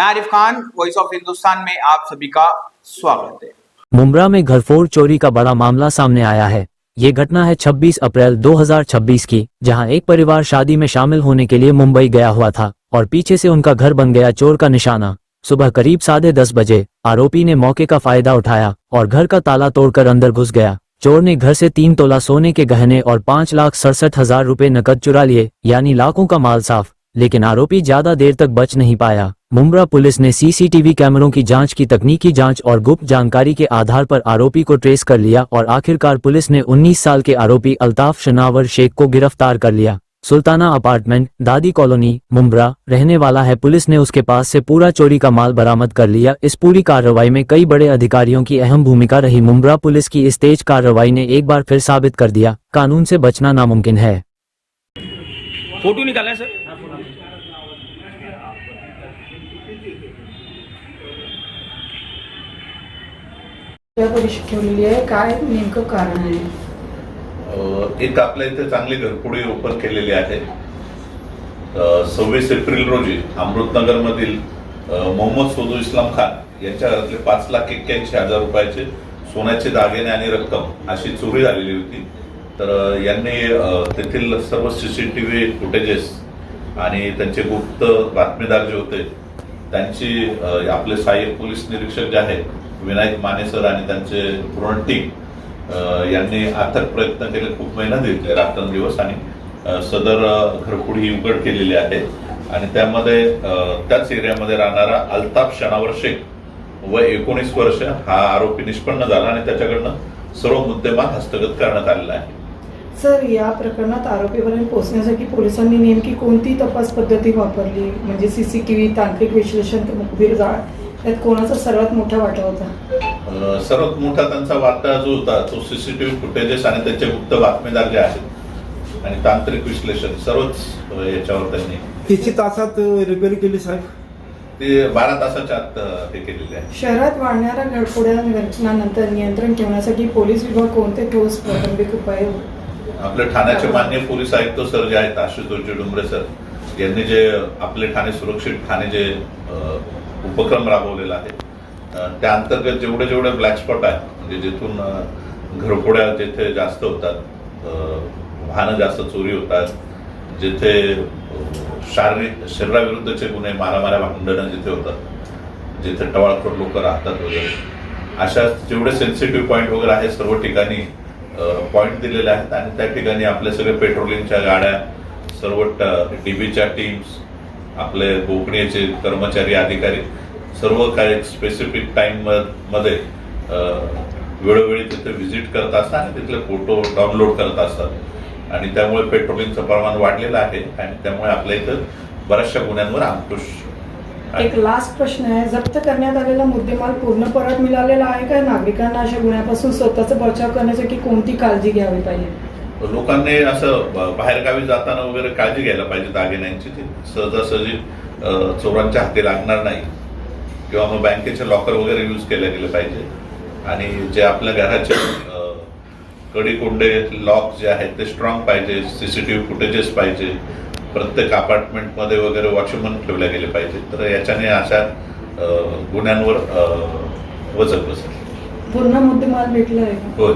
मैं Arif Khan, voice of Hindustan में आप सभी का स्वागत है। मुंब्रा में घरफोड़ चोरी का बड़ा मामला सामने आया है। ये घटना है 26 अप्रैल 2026 की, जहां एक परिवार शादी में शामिल होने के लिए मुंबई गया हुआ था और पीछे से उनका घर बन गया चोर का निशाना। सुबह करीब 10:30 बजे आरोपी ने मौके का फायदा उठाया और घर का ताला तोड़कर अंदर घुस गया। चोर ने घर से 3 तोला सोने के गहने और 5,67,000 रुपए नकद चुरा लिए, यानी लाखों का माल साफ। लेकिन आरोपी ज्यादा देर तक बच नहीं पाया। मुंब्रा पुलिस ने सीसीटीवी कैमरों की जांच की, तकनीकी जांच और गुप्त जानकारी के आधार पर आरोपी को ट्रेस कर लिया और आखिरकार पुलिस ने 19 साल के आरोपी अल्ताफ शनावर शेख को गिरफ्तार कर लिया। सुल्ताना अपार्टमेंट, दादी कॉलोनी, मुंब्रा रहने वाला है। पुलिस ने उसके पास से पूरा चोरी का माल बरामद कर लिया। इस पूरी कार्रवाई में कई बड़े अधिकारियों की अहम भूमिका रही। मुंब्रा पुलिस की इस तेज कार्रवाई ने एक बार फिर साबित कर दिया, कानून से बचना नामुमकिन है। फोटो निकाला है सर। परीक्षा ठेवलेली आहे, काय नेमकं कारण आहे? एक आपल्या इथे चांगली घरफोडी ओपन केलेली आहे। 26 एप्रिल रोजी अमृतनगर मधील मोहम्मद सोदू इस्लाम खान यांच्या घरातले 5,81,000 रुपयाचे सोन्याचे दागिने आणि रक्कम अशी चोरी झालेली होती। तर यांनी तेथील सर्व सीसीटीव्ही फुटेजेस आणि त्यांचे गुप्त बातमीदार जे होते त्यांची आपले सहाय्यक पोलीस निरीक्षक जे आहेत विनायक माने सर आणि त्यांचे पूर्ण टीम यांनी अथक प्रयत्न केले, खूप मेहनत घेतली रात्रंदिवस आणि सदर घरफोड ही उघड केलेली आहे। आणि त्यामध्ये त्याच एरियामध्ये राहणारा अल्ताफ शनावर शेख वय 19 वर्ष हा आरोपी निष्पन्न झाला आणि त्याच्याकडनं सर्व मुद्देमाल हस्तगत करण्यात आलेला आहे। सर, या प्रकरणात आरोपीपर्यंत पोहोचण्यासाठी पोलिसांनी नेमकी कोणती तपास पद्धती वापरली? म्हणजे सीसीटीव्ही, तांत्रिक विश्लेषण, मुखबिर जाळ, यात कोणाचा सर्वात मोठा वाटा होता? सर्वात मोठा त्यांचा वाटा जो होता तो सीसीटीव्ही फुटेजेस आणि त्यांचे गुप्त बातमीदार जे आहेत आणि तांत्रिक विश्लेषण सर्वच याच्यावर त्यांनी किती तासात रिपेअर केली साहेब? ते 12 तासाच्या आत हे केलेले आहे। शहरात वाढणाऱ्या घरफोड्या घटनांनंतर नियंत्रण ठेवण्यासाठी पोलीस विभाग कोणते ठोस प्रारंभिक उपाय? आपले ठाण्याचे माननीय पोलीस आयुक्त सर जे आहेत आशुतोष डुंबरे सर यांनी जे आपले ठाणे सुरक्षित ठाणे जे उपक्रम राबवलेला आहे त्या अंतर्गत जेवढे जेवढे ब्लॅक स्पॉट आहेत, म्हणजे जिथून घरफोड्या जिथे जास्त होतात, वाहनं जास्त चोरी होतात, जिथे शरीराविरुद्धचे गुन्हे, मारामाऱ्या भांडणं जिथे होतात, जिथे टवाळखोर लोक राहतात वगैरे, अशा जेवढे सेन्सिटिव्ह पॉईंट वगैरे आहेत सर्व ठिकाणी पॉईंट दिलेले आहेत। आणि त्या ठिकाणी आपले सगळे पेट्रोलिंगच्या गाड्या, सर्व डीबीच्या टीम्स, आपले गोपनीयचे कर्मचारी, अधिकारी सर्व काही स्पेसिफिक टाइम मध्ये वेळोवेळी तिथे व्हिजिट करत असतात आणि तिथले फोटो डाउनलोड करत असतात आणि त्यामुळे पेट्रोलिंगचं प्रमाण वाढलेलं आहे आणि त्यामुळे आपल्या इथं बऱ्याचशा गुन्ह्यांवर अंकुश आहे। एक लास्ट प्रश्न आहे, जप्त करण्यात आलेला मुद्देमाल पूर्ण परत मिळालेला आहे का? नागरिकांना अशा गुन्ह्यापासून स्वतःचा बचाव करण्यासाठी कोणती काळजी घ्यावी पाहिजे? लोकांनी असं बाहेरगावी जाताना वगैरे काळजी घ्यायला पाहिजे, दागिन्यांची ती सहजासहजी चोरांच्या हाती लागणार नाही, किंवा मग बँकेचे लॉकर वगैरे यूज केले गेले पाहिजे। आणि जे आपल्या घराचे कडी कोंडे लॉक जे आहेत ते स्ट्रॉंग पाहिजे, सीसीटीव्ही फुटेजेस पाहिजे, प्रत्येक अपार्टमेंटमध्ये वगैरे वॉचमन ठेवले गेले पाहिजे। तर याच्याने अशा गुन्ह्यांवर वचक बसेल। पूर्ण मुद्देमाल भेटला आहे? होय।